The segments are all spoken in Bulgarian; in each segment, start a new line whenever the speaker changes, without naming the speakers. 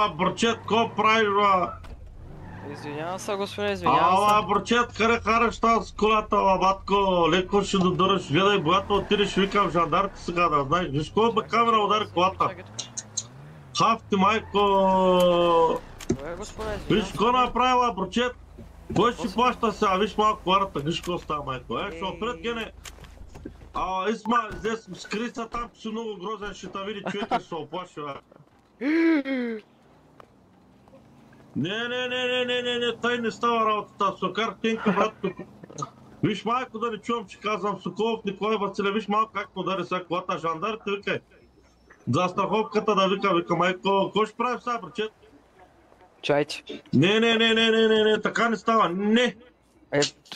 Брчет, ко правиш, бе?
Извинявам се, господин, извинявам се.
Ала, Брчет, къде караш тази с колата, батко? Леко ще додъраш, гледай, когато отидеш, викам жандарите сега да знаеш. Виж кой бе камера удари колата? Хаф ти, майко!
Добре, господин,
Виж какво направила, Брчет? Кой ще си плаща сега? Виж малко колата, виж какво става, майко. Ще отпред, гене. Исма, здесь скри се там, че си много грозен, ще те види човека, ще се оплаши, бе. Не, тъй не става работата. Сокар Тенка, братко. Виж малко да не чувам, че казвам Соколов, Николай Василев, виж малко как удари сега колата. Жандарите викай. За страховката да вика майко. Кой ще прави сега, Брчет?
Чайте.
Не, така не става. Не.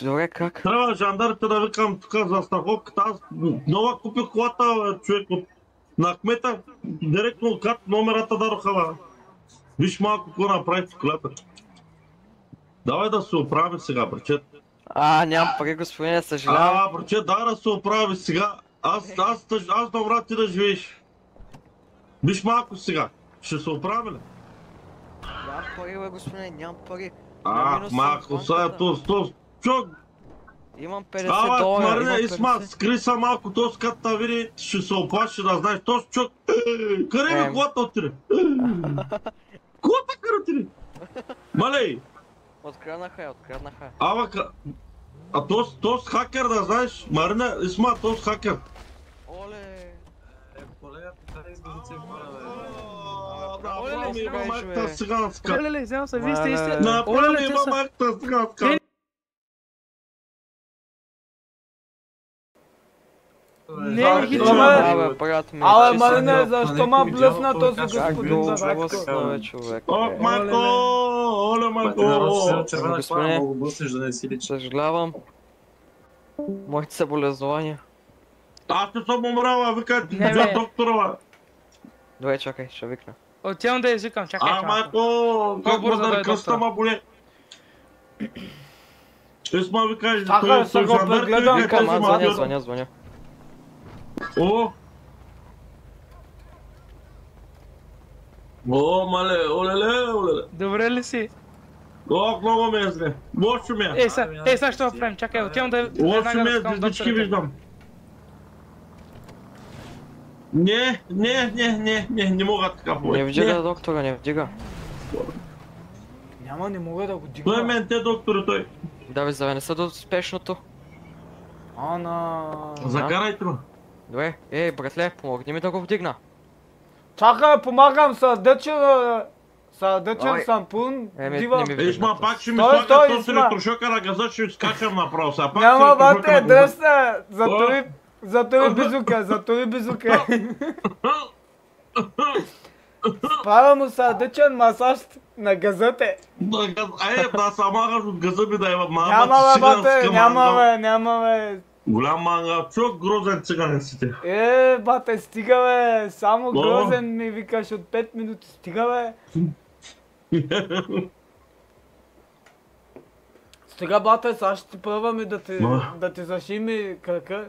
Добре, как?
Трябва жандарите да викам тук за страховката. Аз нова купих колата, човек, на кмета. Директно от номерата дадоха, бе. Виж малко какво направи колата. Давай да се оправи сега, Брчет.
Нямам пари, господин, съжалявам.
Брчет, давай да се оправи сега. Аз добра ти да живееш. Виж малко сега. Ще се оправи ли?
Нямам пари, бе, господин, нямам пари.
Малко сега този чок.
Имам 50 долара.
Марине, Исма, скри са малко, този като те види, ще се оплаши да знаеш. Този чок, къде ми колата отиде? Колата къде отиде? Малей!
Откраднаха.
Този хакер да знаеш, Марина, Исма, този хакер.
Оле!
Колега, покажи изгодица в хора, бе.
Направо ми има майката циганска.
Оле, взема се, вие сте истина.
Направо ми има майката циганска.
Не ги
Абе,
чуваме.
брат ми.
Абе, Марине, защо ма блъсна този господин
Как
Зарачко?
блъсна, човек.
Ох, майко! Оле, майко!
Червена кола, мога блъснеш да не си личи.
Съжалявам. Моите съболезнования.
Аз не съм умрала, викай ти
Не, бе.
доктора.
Добре, чакай, ще викна.
Отивам да извикам, чакай малко.
Майко, как
По-бързо
да
да е
кръста
доктор.
ма боле. Исма викаш,
Чакай, сега го прегледам.
Викам, аз
Викам,
звъня.
О, олеле.
Добре ли си?
Ох, много ме е зле. Лошо ми е.
Сега ще го правим, чакай, отивам да
Лошо ми е,
викам
звездички
докторите.
виждам. Не мога така повече.
Не вдига доктора, не вдига.
Няма, не мога да го
Той
дигна.
мен те доктори той.
Да ви завенеса до спешното.
Закарайте ме.
Добре, братле, помогни ми да го вдигна.
Чакай, помагам, сърдечен съм пун.
Не
Дива.
ми вдигна.
Исма, пак ще ми
Стой,
слага този
Исма.
електрошока на газа, ще скачам направо сега. Пак
Няма,
с електрошока
бате,
на газа.
дръсна. Затори безука. Правя му сърдечен масаж на газете.
Да се махаш от газа ми да има мама.
Няма бе, бате, няма бе.
Голям манга, чок грозен циганен си те.
Бате, стига бе, само грозен ми викаш от 5 минути, стига бе. Стига, бате, сега ще ти пробваме да ти зашими крака.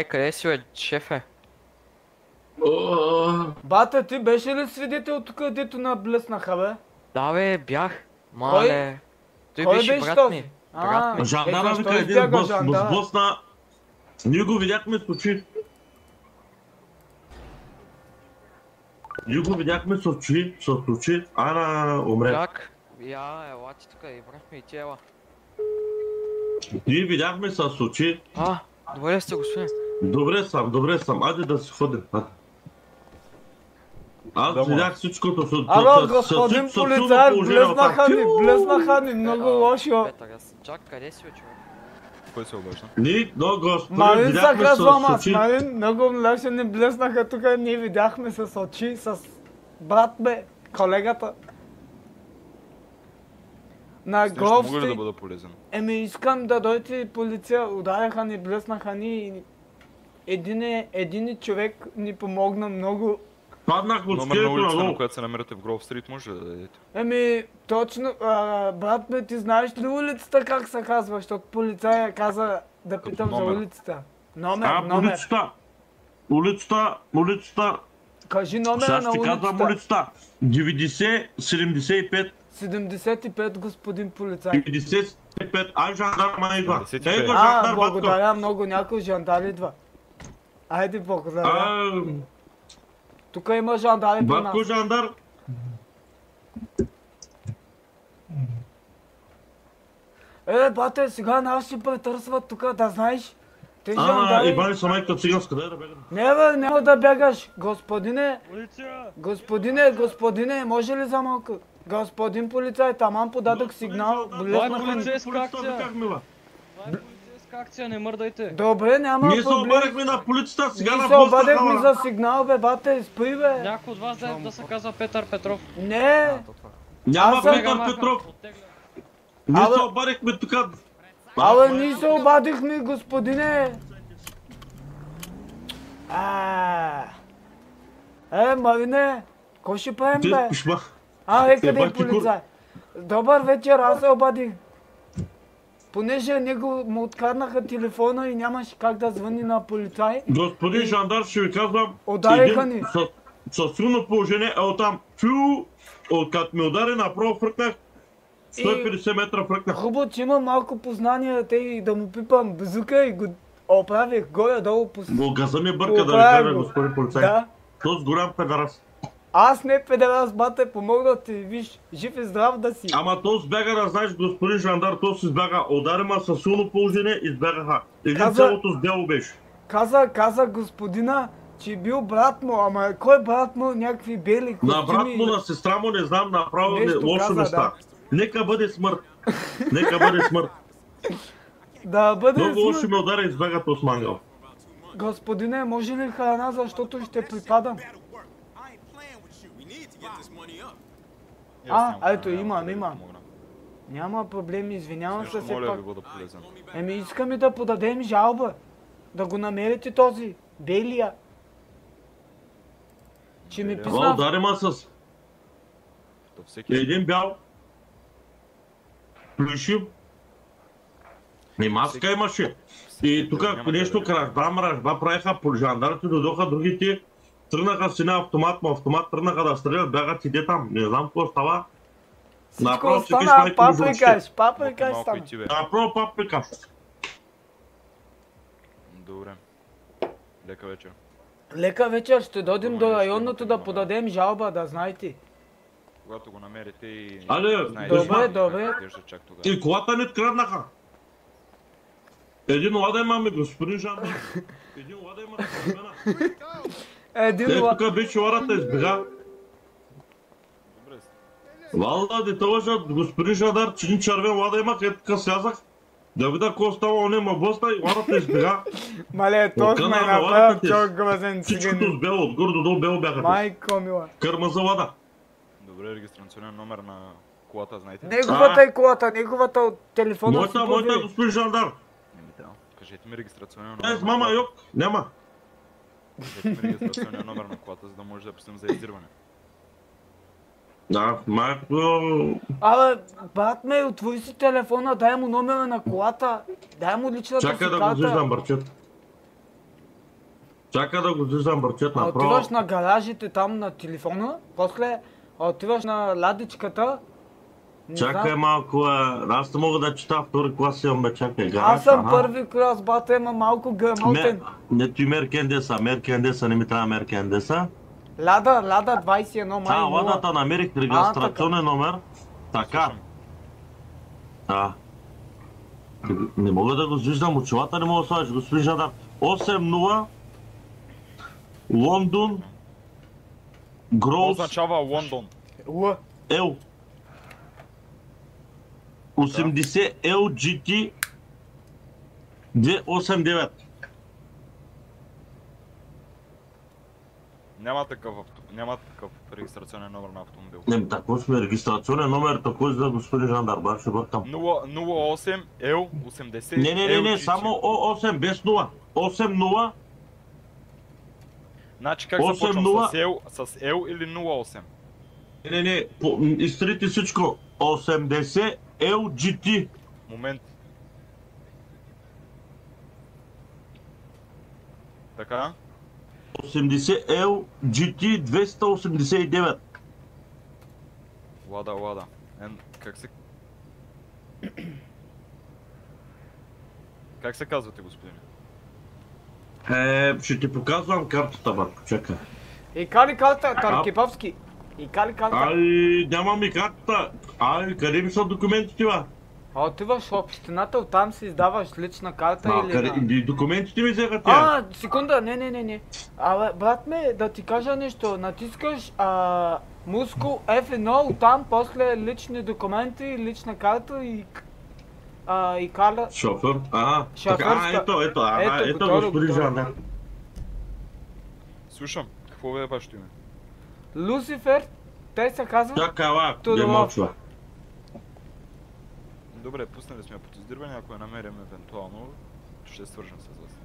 Къде си, бе, шефе?
Бате, ти беше ли свидетел тук, дето наблеснаха, бе?
Да, бе, бях. Мале. Той
Кой
беше
беше
брат
този?
ми. Брат ми.
Жандара
защо
вика един
избяга жандара?
блъсна. Ние го видяхме с очи. Ана умре.
Как? Ела ти тук, брат ми и ти ела.
Ние видяхме с очи.
Добре сте, господин.
Добре съм. Айде да си ходим. Аз видях всичкото с
Ало, господин полицай, блеснаха ни, много лошо.
Чак, къде си, бе, човек?
Кой се обажда?
Ние, господин,
Марин се
видяхме
казвам
с
аз,
очи.
Марин, много лошо ни блеснаха тук, ние видяхме с очи, с брат бе, колегата. На
С нещо мога ли да
гости.
бъда полезен?
Искам да дойде полиция, ударяха ни, блеснаха ни. Един човек ни помогна много.
Паднах от
Номер на
скелето
улицата, на
надолу.
която се намирате в Гров Стрит, може ли да дадете?
Точно, брат ме, ти знаеш ли улицата как се казва, защото полицая каза да питам за
номер.
улицата. Номер.
Улицата.
Кажи номера
Сега
на
ще казвам
улицата.
улицата. 90, 75,
75, господин полицай.
95. Ай, жандарма идва.
75.
Ей го жандар, батко.
Благодаря много, някой жандар идва. Айде, благодаря. Тук има жандари при нас.
Батко жандар.
Бате, сега нас ще претърсват тук, да знаеш. Те жандари...
Ивани Самайка циганска, дай да бегам.
Не бе, няма да бягаш. Господине, може ли за малко? Господин полицай, таман подадох сигнал.
Полицейска акция, не мърдайте.
Добре, няма
Ние се
проблем.
обадихме на полицията, сега
Ние
на
се
поста
обадихме
хала.
за сигнал, бе, бате, спри, бе.
Някой от вас да се казва Петър Петров.
Не,
Няма
Аз съм-
Петър Петров.
Оттегля.
Ние
Абе.
се обадихме тук.
ние се обадихме, господине. Марине, кой ще правим,
Ти
бе?
пишма.
Къде е
бах ти
полицай? Добър вечер, аз се обадих. Понеже него му откраднаха телефона и нямаше как да звъни на полицай.
Господин жандар, ще ви казвам.
Удариха ни.
Със силно положение, оттам фю, като ми удари направо фръкнах. 150 метра фръкнах.
Хубаво, че има малко познания, те и да му пипам базука и го оправих горе-долу по...
Газа ми бърка да ви
Оправих
кажа,
го.
господин полицай.
Да.
Този голям педарас.
Аз не педерас, бате, помогна ти, виж, жив и здрав да си.
Ама то сбяга, да знаеш, господин жандар, то си сбяга. Удари ма със силно положение и сбягаха. Един цялото с бяло беше.
Каза господина, че бил брат му, ама кой брат му, някакви бели костюми.
На брат му, на сестра му, не знам, направо
Нещо
лошо
каза,
места.
да.
Нека бъде смърт. Нека бъде смърт.
Да бъде
Много лошо
смърт.
ме удари и сбяга този мангал.
Господине, може ли храна, защото ще припадам? Ето, има. Няма проблем, извинявам се все
Моля
пак.
ви бъда полезен.
Искаме да подадем жалба. Да го намерите този, белия. Че ми
Белия?
писна...
Удари ма с
То всеки
един бял. Плюшив. И маска имаше. И тук нещо кражба правиха, жандарите дойдоха, другите тръгнаха си на автомат тръгнаха да стрелят, бягат иде там. Не знам какво става.
Всичко
Направо си
остана
киш майко
паприкаш
малко
стана.
и ти, бе.
Направо паприка.
Добре. Лека вечер.
Лека вечер, ще дойдем до районното да подадем жалба, да знаете.
Когато го намерите и...
Але,
знаете
добре,
как
добре.
изглежда чак тогава.
И колата ни откраднаха. Един лада имаме, господин жандар. Един лада има на мен.
Един ла...
Тук беше ларата избега.
Добре.
Валда, дете лъжат, господин жандар, че един червен лада има, където тук слязах. Да видя какво става, он има блъсна и ларата избега.
Мале, точно ме
Окана на
направил
ладата ти.
чок грозен
Всичкото
циганин.
с бело, отгоре до долу бело бяха.
Майко мила.
Кърма за лада.
Добре, регистрационен номер на колата, знаете?
Неговата е колата, неговата от телефона си
Моята,
побили.
господин жандар.
Не ми трябва. Кажете ми регистрационен номер.
С мама, йок, няма.
Кажете ми регистрационен номер на колата, за да може да пуснем за издирване.
Да, майко...
Абе, брат ме, отвори си телефона, дай му номера на колата, дай му личната си
Чакай да го
карта.
зиждам бърчет. Чакай да го зиждам бърчет направо.
Отиваш на гаражите там на телефона, после отиваш на ладичката. Не
Чакай
знам.
малко, аз не мога да чета втори клас имам, бе, чакай. Гараж,
Аз съм
аха.
първи клас, бата, има малко грамотен.
Не ти меркендеса, не ми трябва меркендеса.
Лада 21 май 0.
Ладата намерих регистрационен номер. Така. Не мога да го виждам, очилата не мога да слагаш, господин жандар. 8-0 Лондон
Това
Гроус
означава Лондон.
Л.
L 80 LGT 289.
Няма такъв регистрационен номер на автомобил.
Не, тако сме регистрационен номер, тако за господин жандар, бар ще бъркам.
08 L 80
Не,
LGT.
само 8 без 0. 8-0,
Значи как
8-0.
започвам? С L или 08?
не, изтрите всичко. 80 LGT.
Момент. Така?
80 L GT 289.
Лада. Как се казвате, господине?
Ще ти показвам картата, батко, чакай.
И кали карта, Таркиповски. И кали карта.
Ай, нямам и картата. Ай, къде ми са документите, ба?
Отиваш в общината, оттам си издаваш лична карта или на...
Документите ми взеха тя.
Секунда, не. Абе, брат ме, да ти кажа нещо. Натискаш Муско F1, оттам после лични документи, лична карта и кара...
Шофьор?
Шофьорска.
Ето господин жандар.
Слушам, какво е вашето име?
Люцифер, те се казва...
Чакай, ала, не
Тодоров.
мълчва.
Добре, пуснали сме под издирване, ако я намерим евентуално, ще свържем с вас.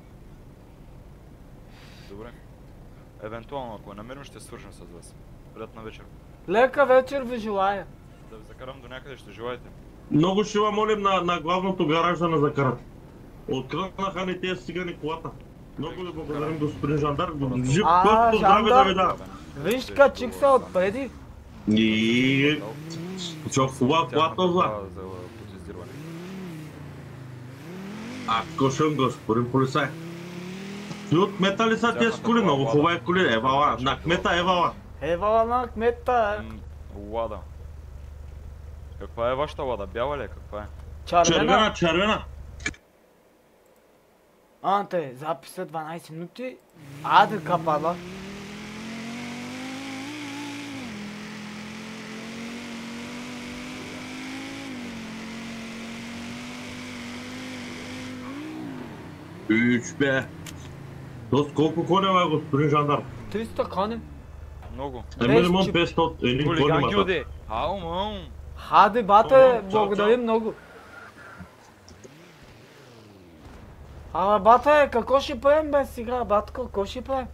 Добре. Евентуално, ако я намерим, ще свържем с вас. Приятна вечер.
Лека вечер ви желая.
Да ви закарам до някъде, ще желаете.
Много ще ви молим на главното гараж да не закарат. Открънаха ни тези цигани колата. Много ви благодарим, господин жандар. Жив път, здраве да ви да.
Виж качих се отпреди.
И... Чо хубава колата зла.
За под издирване.
Ако шъм, господин полицай. Ти от кмета ли са тези коли? Много хубави коли. Евала, на кмета евала.
Евала на кмета.
Лада. Каква е вашата лада? Бяла ли е? Каква е?
Червена.
Червена.
Анте, записа 12 минути. Аде капала.
Бе. Тоест колко коня е, господин жандар?
300 кони.
Много.
Минимум 500. Един кони
Хулиган
мата.
гилде! Ау, мам!
Хаде, бате, благодарим много. Абе, бате, какво ще правим бе сега, батко, какво ще правим?